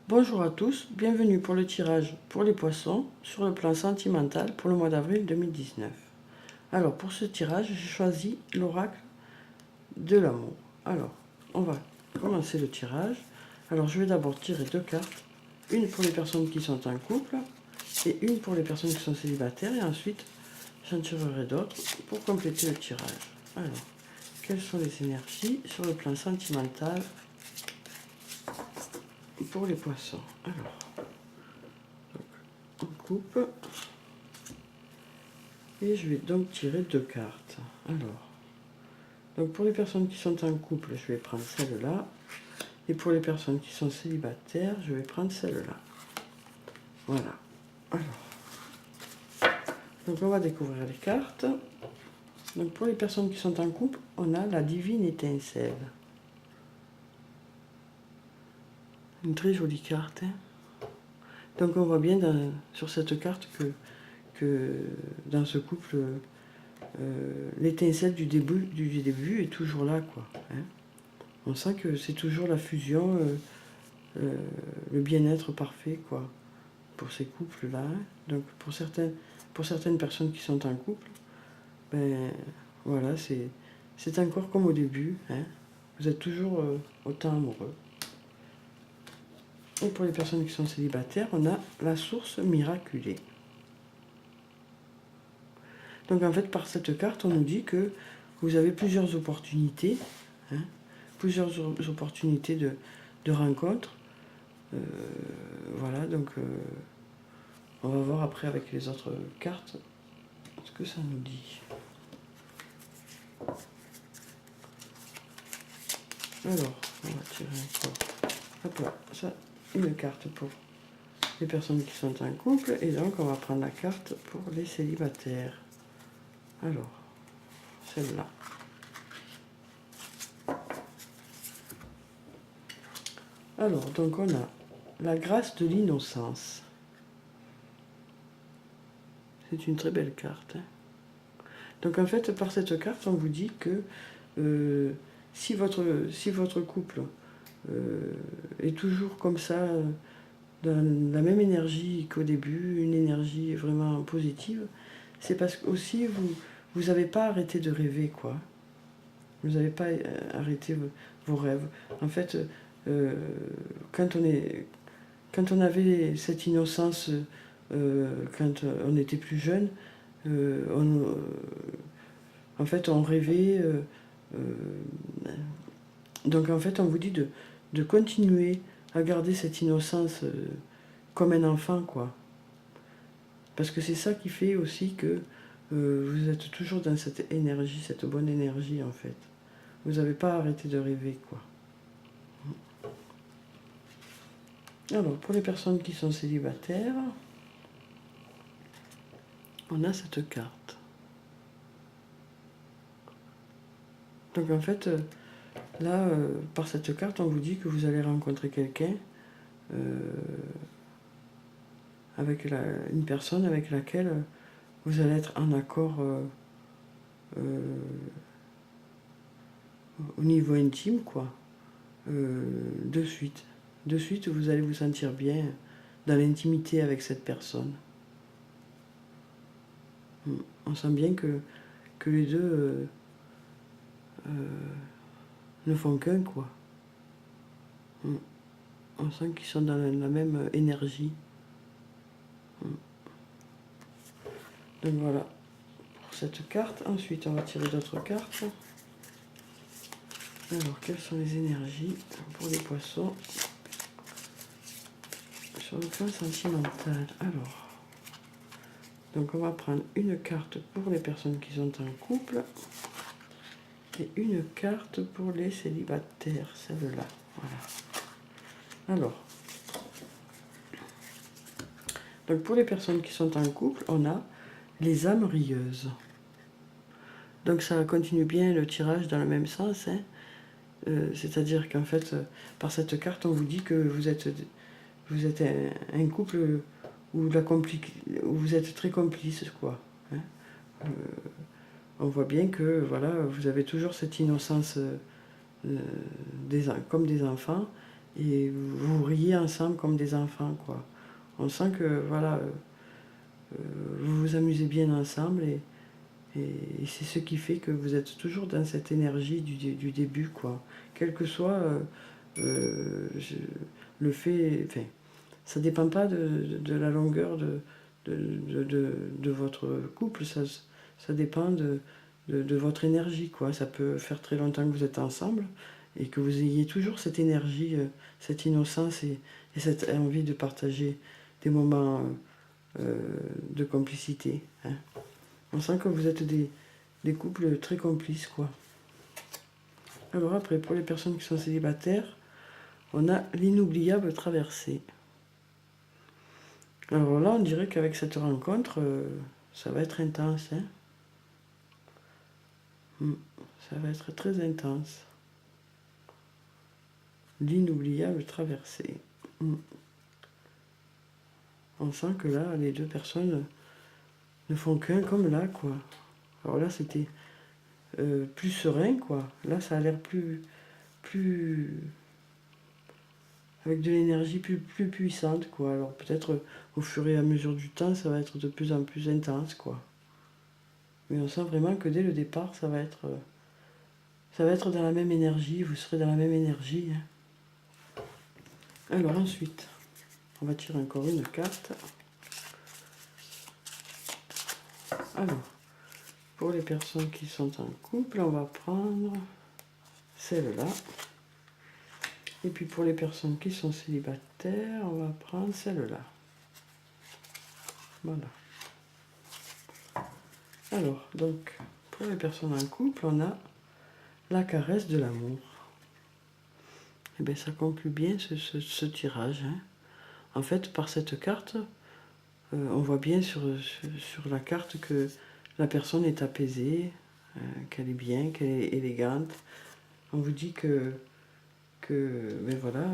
Bonjour à tous, bienvenue pour le tirage pour les poissons sur le plan sentimental pour le mois d'avril 2019. Alors pour ce tirage, j'ai choisi l'oracle de l'amour. Alors, on va commencer le tirage. Alors je vais d'abord tirer deux cartes, une pour les personnes qui sont en couple et une pour les personnes qui sont célibataires, et ensuite j'en tirerai d'autres pour compléter le tirage. Alors, quelles sont les énergies sur le plan sentimental pour les poissons? Alors, on coupe et je vais donc tirer deux cartes. Alors, donc pour les personnes qui sont en couple, je vais prendre celle-là, et pour les personnes qui sont célibataires, je vais prendre celle-là. Voilà. Alors, donc on va découvrir les cartes. Donc pour les personnes qui sont en couple, on a la divine étincelle. Une très jolie carte, hein. Donc on voit bien sur cette carte que dans ce couple, l'étincelle du début est toujours là, quoi, hein. On sent que c'est toujours la fusion, le bien-être parfait, quoi, pour ces couples-là, hein. Donc pour certaines personnes qui sont en couple, ben voilà, c'est encore comme au début, hein. Vous êtes toujours autant amoureux. Et pour les personnes qui sont célibataires, on a la source miraculée. Donc en fait, par cette carte, on nous dit que vous avez plusieurs opportunités, hein, plusieurs opportunités de rencontres. Voilà, donc on va voir après avec les autres cartes ce que ça nous dit. Alors, on va tirer encore. Hop là, ça, une carte pour les personnes qui sont en couple, et donc on va prendre la carte pour les célibataires. Alors, celle-là. Alors, donc on a la grâce de l'innocence. C'est une très belle carte, hein. Donc en fait, par cette carte, on vous dit que si votre couple est toujours comme ça, dans la même énergie qu'au début, une énergie vraiment positive, c'est parce que aussi vous n'avez pas arrêté de rêver, quoi. Vous n'avez pas arrêté vos rêves. En fait, quand on avait cette innocence, quand on était plus jeune, en fait, on rêvait. Donc, en fait, on vous dit de continuer à garder cette innocence comme un enfant, quoi. Parce que c'est ça qui fait aussi que vous êtes toujours dans cette énergie, cette bonne énergie, en fait. Vous n'avez pas arrêté de rêver, quoi. Alors, pour les personnes qui sont célibataires, on a cette carte. Donc, en fait, là, par cette carte, on vous dit que vous allez rencontrer quelqu'un, avec une personne avec laquelle vous allez être en accord au niveau intime, quoi. De suite. De suite, vous allez vous sentir bien dans l'intimité avec cette personne. On sent bien que les deux ne font qu'un, quoi. On sent qu'ils sont dans la même énergie. Donc voilà, pour cette carte. Ensuite, on va tirer d'autres cartes. Alors, quelles sont les énergies pour les poissons sur le plan sentimental? Alors, donc on va prendre une carte pour les personnes qui sont en couple et une carte pour les célibataires, celle-là. Voilà. Alors, donc pour les personnes qui sont en couple, on a les âmes rieuses. Donc ça continue bien le tirage dans le même sens, hein. C'est-à-dire qu'en fait, par cette carte, on vous dit que vous êtes un couple où vous êtes très complices, quoi, hein. On voit bien que voilà, vous avez toujours cette innocence comme des enfants, et vous riez ensemble comme des enfants, quoi. On sent que, voilà, vous vous amusez bien ensemble et c'est ce qui fait que vous êtes toujours dans cette énergie du début, quoi. Quel que soit je- le fait, enfin, ça dépend pas de la longueur de votre couple, ça dépend de votre énergie, quoi. Ça peut faire très longtemps que vous êtes ensemble et que vous ayez toujours cette énergie, cette innocence et cette envie de partager des moments de complicité, hein. On sent que vous êtes des couples très complices, quoi. Alors après, pour les personnes qui sont célibataires, on a l'inoubliable traversée. Alors là, on dirait qu'avec cette rencontre, ça va être intense, hein. Ça va être très intense. L'inoubliable traversée. On sent que là, les deux personnes ne font qu'un comme là, quoi. Alors là, c'était plus serein, quoi. Là, ça a l'air plus avec de l'énergie plus puissante, quoi. Alors peut-être au fur et à mesure du temps, ça va être de plus en plus intense, quoi. Mais on sent vraiment que dès le départ, ça va être dans la même énergie, vous serez dans la même énergie, hein. Alors ensuite, on va tirer encore une carte. Alors, pour les personnes qui sont en couple, on va prendre celle-là. Et puis pour les personnes qui sont célibataires, on va prendre celle-là. Voilà. Alors, donc, pour les personnes en couple, on a la caresse de l'amour. Et bien, ça conclut bien ce tirage, hein. En fait, par cette carte, on voit bien sur la carte que la personne est apaisée, qu'elle est bien, qu'elle est élégante. On vous dit que ben voilà,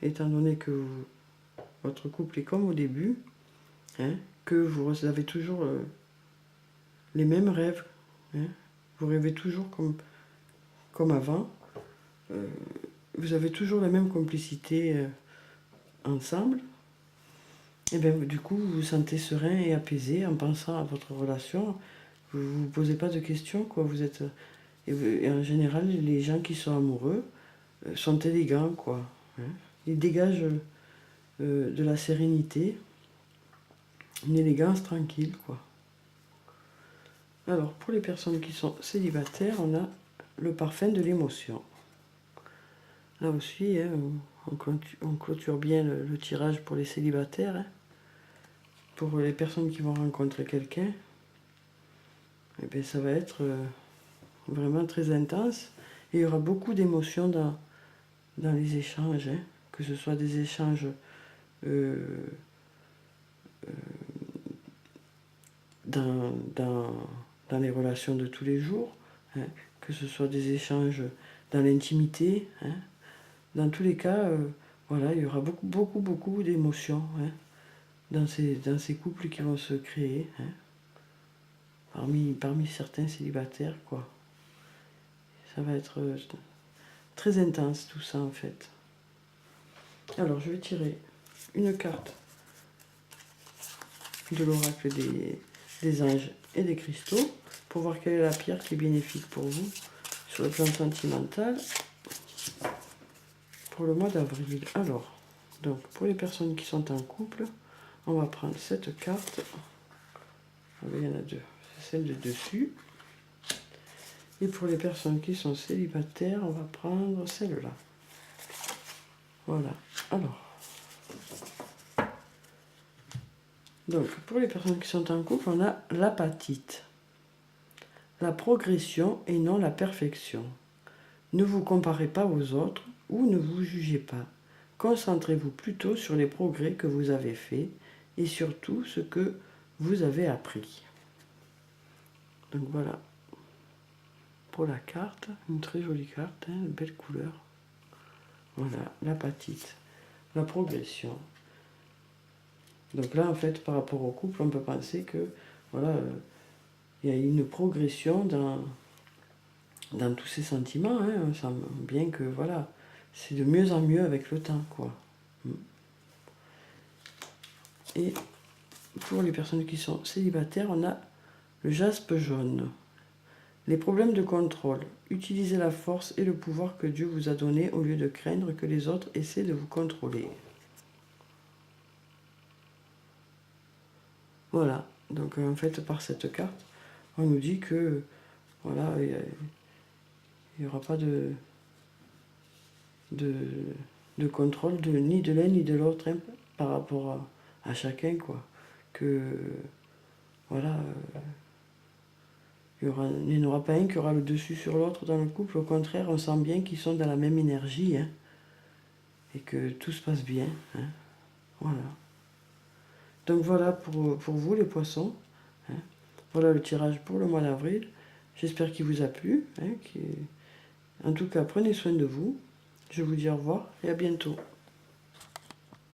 étant donné que votre couple est comme au début, hein, que vous avez toujours les mêmes rêves, hein, vous rêvez toujours comme avant, vous avez toujours la même complicité ensemble, et bien du coup vous vous sentez serein et apaisé en pensant à votre relation, vous ne vous posez pas de questions, quoi. Vous êtes, et en général, les gens qui sont amoureux sont élégants, quoi, hein. Ils dégagent de la sérénité, une élégance tranquille, quoi. Alors, pour les personnes qui sont célibataires, on a le parfum de l'émotion. Là aussi, hein, on clôture bien le tirage pour les célibataires, hein. Pour les personnes qui vont rencontrer quelqu'un, eh bien, ça va être vraiment très intense. Et il y aura beaucoup d'émotions dans les échanges, hein, que ce soit des échanges euh, dans les relations de tous les jours, hein, que ce soit des échanges dans l'intimité, hein. Dans tous les cas, voilà, il y aura beaucoup d'émotions, hein, dans ces couples qui vont se créer, hein, parmi certains célibataires, quoi. Ça va être très intense tout ça en fait. Alors je vais tirer une carte de l'oracle des anges et des cristaux pour voir quelle est la pierre qui est bénéfique pour vous sur le plan sentimental pour le mois d'avril. Alors, donc pour les personnes qui sont en couple, on va prendre cette carte. Il y en a deux, c'est celle de dessus. Et pour les personnes qui sont célibataires, on va prendre celle-là. Voilà. Alors, donc pour les personnes qui sont en couple, on a l'apatite, la progression et non la perfection. Ne vous comparez pas aux autres ou ne vous jugez pas. Concentrez-vous plutôt sur les progrès que vous avez faits et surtout ce que vous avez appris. Donc voilà, pour la carte, une très jolie carte, hein, une belle couleur. Voilà, l'apatite, la progression. Donc là, en fait, par rapport au couple, on peut penser que voilà, il y a une progression dans tous ces sentiments, hein. On sent bien que voilà, c'est de mieux en mieux avec le temps, quoi. Et pour les personnes qui sont célibataires, on a le jaspe jaune. Les problèmes de contrôle. Utilisez la force et le pouvoir que Dieu vous a donné au lieu de craindre que les autres essaient de vous contrôler. Voilà. Donc en fait, par cette carte, on nous dit que voilà, il n'y aura pas de contrôle ni de l'un ni de l'autre, hein, par rapport à chacun, quoi. Que voilà, il n'y en aura pas un qui aura le dessus sur l'autre dans le couple. Au contraire, on sent bien qu'ils sont dans la même énergie, hein, et que tout se passe bien, hein. Voilà. Donc voilà pour vous les poissons, hein. Voilà le tirage pour le mois d'avril. J'espère qu'il vous a plu, hein, En tout cas, prenez soin de vous. Je vous dis au revoir et à bientôt.